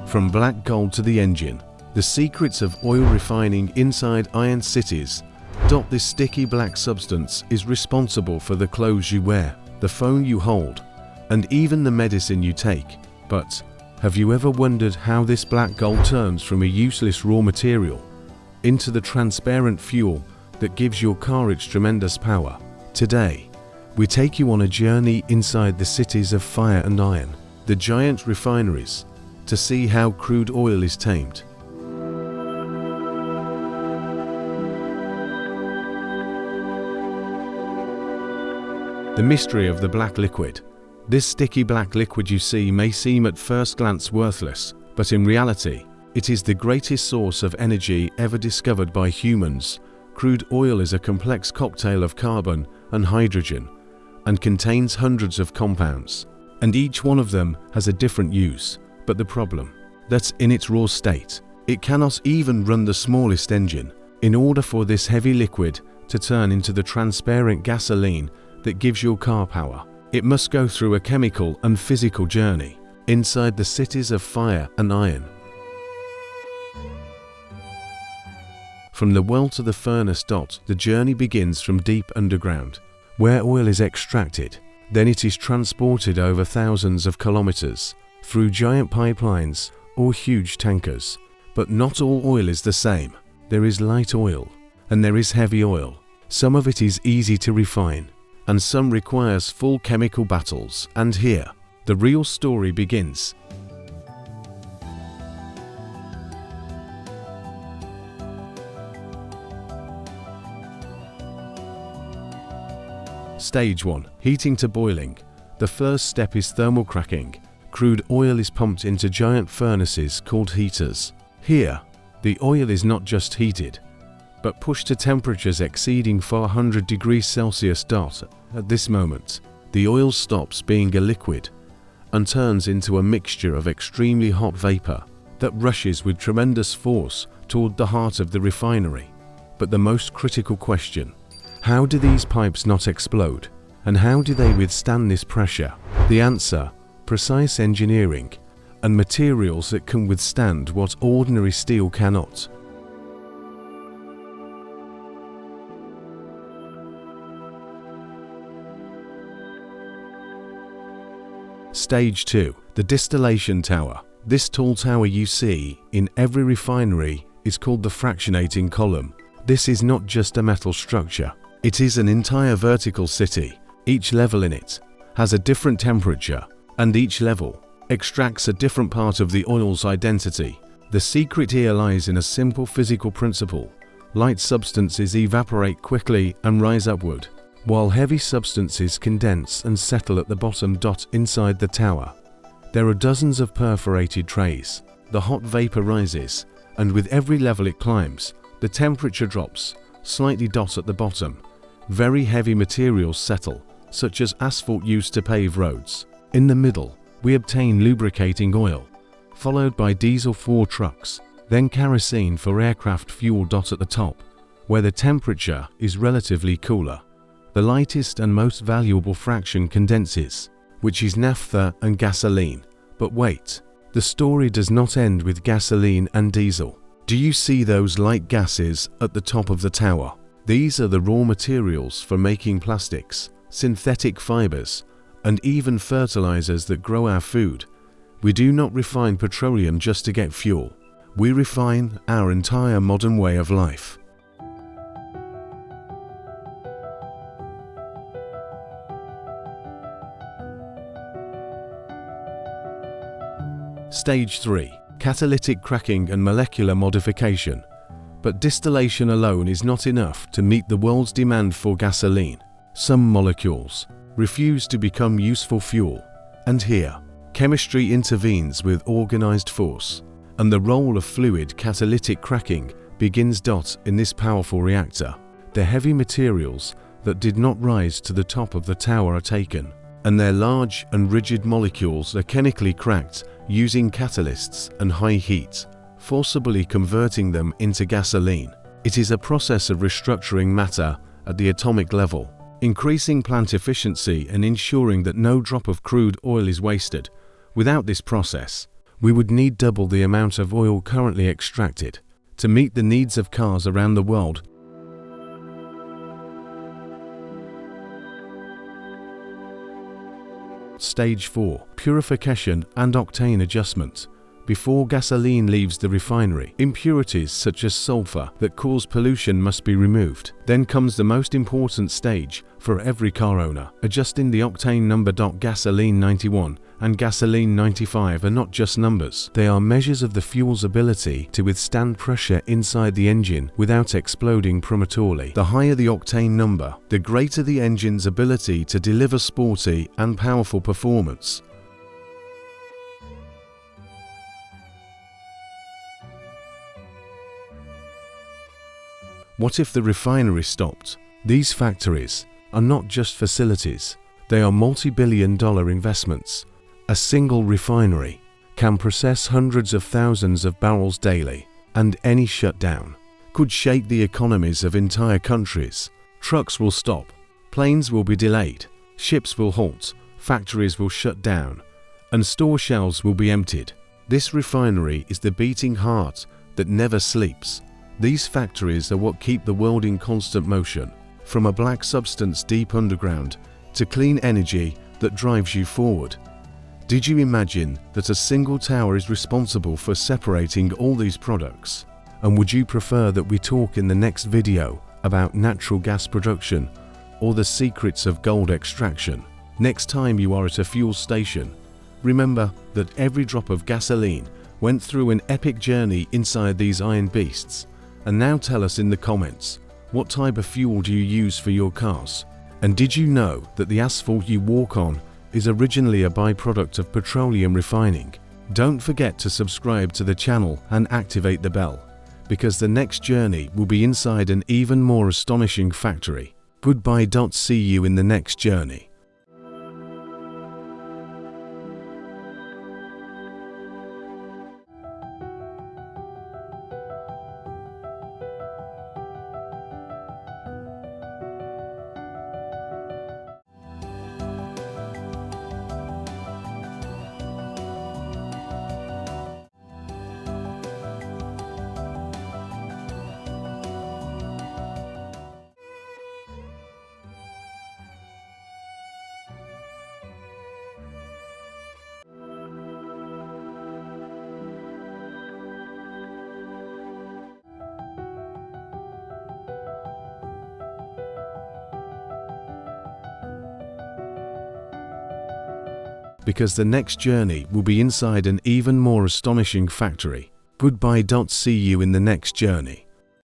From black gold to the engine, the secrets of oil refining inside iron cities. This sticky black substance is responsible for the clothes you wear, the phone you hold, and even the medicine you take. But have you ever wondered how this black gold turns from a useless raw material into the transparent fuel that gives your car its tremendous power? Today, we take you on a journey inside the cities of fire and iron, the giant refineries, to see how crude oil is tamed. The mystery of the black liquid. This sticky black liquid you see may seem at first glance worthless, but in reality, it is the greatest source of energy ever discovered by humans. Crude oil is a complex cocktail of carbon and hydrogen, and contains hundreds of compounds, and each one of them has a different use. But the problem, that's in its raw state, it cannot even run the smallest engine. In order for this heavy liquid to turn into the transparent gasoline that gives your car power, it must go through a chemical and physical journey inside the cities of fire and iron. From the well to the furnace. The journey begins from deep underground, where oil is extracted. Then it is transported over thousands of kilometers through giant pipelines or huge tankers. But not all oil is the same. There is light oil and there is heavy oil. Some of it is easy to refine, and some requires full chemical battles. And here, the real story begins. Stage 1. Heating to boiling. The first step is thermal cracking. Crude oil is pumped into giant furnaces called heaters. Here, the oil is not just heated, but pushed to temperatures exceeding 400 degrees Celsius. At this moment, the oil stops being a liquid and turns into a mixture of extremely hot vapor that rushes with tremendous force toward the heart of the refinery. But the most critical question: how do these pipes not explode? And how do they withstand this pressure? The answer: precise engineering and materials that can withstand what ordinary steel cannot. Stage 2. The distillation tower. This tall tower you see in every refinery is called the fractionating column. This is not just a metal structure. It is an entire vertical city. Each level in it has a different temperature, and each level extracts a different part of the oil's identity. The secret here lies in a simple physical principle. Light substances evaporate quickly and rise upward, while heavy substances condense and settle at the bottom. Inside the tower, there are dozens of perforated trays. The hot vapor rises, and with every level it climbs, the temperature drops slightly. At the bottom, very heavy materials settle, such as asphalt used to pave roads. In the middle, we obtain lubricating oil, followed by diesel for trucks, then kerosene for aircraft fuel. At the top, where the temperature is relatively cooler, the lightest and most valuable fraction condenses, which is naphtha and gasoline. But wait, the story does not end with gasoline and diesel. Do you see those light gases at the top of the tower? These are the raw materials for making plastics, synthetic fibers, and even fertilizers that grow our food. We do not refine petroleum just to get fuel. We refine our entire modern way of life. Stage 3. Catalytic cracking and molecular modification. But distillation alone is not enough to meet the world's demand for gasoline. Some molecules refuse to become useful fuel, and here, chemistry intervenes with organized force, and the role of fluid catalytic cracking begins. In this powerful reactor, the heavy materials that did not rise to the top of the tower are taken, and their large and rigid molecules are chemically cracked using catalysts and high heat, forcibly converting them into gasoline. It is a process of restructuring matter at the atomic level, increasing plant efficiency and ensuring that no drop of crude oil is wasted. Without this process, we would need double the amount of oil currently extracted to meet the needs of cars around the world. Stage 4. Purification and octane adjustment. Before gasoline leaves the refinery, impurities such as sulfur that cause pollution must be removed. Then comes the most important stage for every car owner, adjusting the octane number. Gasoline 91 and gasoline 95 are not just numbers. They are measures of the fuel's ability to withstand pressure inside the engine without exploding prematurely. The higher the octane number, the greater the engine's ability to deliver sporty and powerful performance. What if the refinery stopped? These factories are not just facilities, they are multi-billion-dollar investments. A single refinery can process hundreds of thousands of barrels daily, and any shutdown could shake the economies of entire countries. Trucks will stop, planes will be delayed, ships will halt, factories will shut down, and store shelves will be emptied. This refinery is the beating heart that never sleeps. These factories are what keep the world in constant motion, from a black substance deep underground to clean energy that drives you forward. Did you imagine that a single tower is responsible for separating all these products? And would you prefer that we talk in the next video about natural gas production or the secrets of gold extraction? Next time you are at a fuel station, remember that every drop of gasoline went through an epic journey inside these iron beasts. And now tell us in the comments, what type of fuel do you use for your cars? And did you know that the asphalt you walk on is originally a byproduct of petroleum refining? Don't forget to subscribe to the channel and activate the bell, because the next journey will be inside an even more astonishing factory. Goodbye. See you in the next journey. Because the next journey will be inside an even more astonishing factory. Goodbye. See you in the next journey.